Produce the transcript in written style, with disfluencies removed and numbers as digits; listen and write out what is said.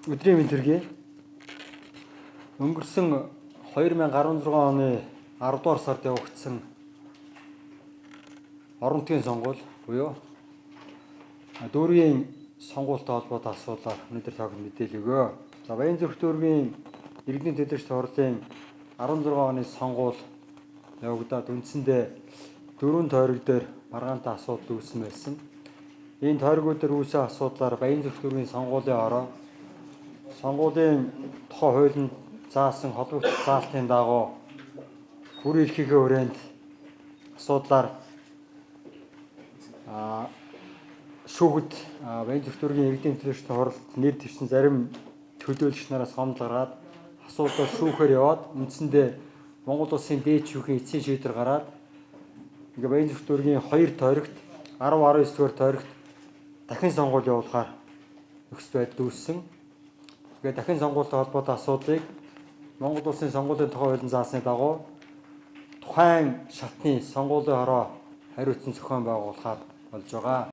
Өдрийн мэнд төргий. Өнгөрсөн 2016 оны 10 дугаар сард явагдсан орон нутгийн сонгуул буюу дүүргийн сонгуультай холбоотой асуудлаар өнөөдөр тагд мэдээлэл өгөө. За Баянзүрх дүүргийн иргэдийн төлөөлөгч хурлын 16 оны сонгуул явагдаад үндсэндээ 4 тойрог дээр маргаантай асуудал үүссэн байсан. Энэ тойргууд дээр үүсэн асуудлаар Баянзүрх дүүргийн сонгуулийн ороо сонгуулийн тухай хуулинд заасан холбогдсон заалтын дагуу бүр эрхийнхээ хүрээнд асуудлаар шүүхэд Баянзүрх дүүргийн иргэдийн төлөөлөгчдийн хурлд нэр дэвшсэн зарим төлөөлөгч нараас гомдол гаргаад асуудал шүүхээр яваад үндсэндээ Монгол улсын дээд шүүхийн эцсийн шийдвэр гараад Баянзүрх дүүргийн 2 тойрогт 10-19 дугаар тойрогт дахин сонгуул явуулахаар нөхцөл байдал үүссэн. Тэгээд дахин сонгуультай холбоотой асуудлыг Монгол улсын сонгуулийн тухай хуулийн заасны дагуу тухайн шатны сонгуулийн хороо хариуцсан зохион байгуулахаар болж байгаа.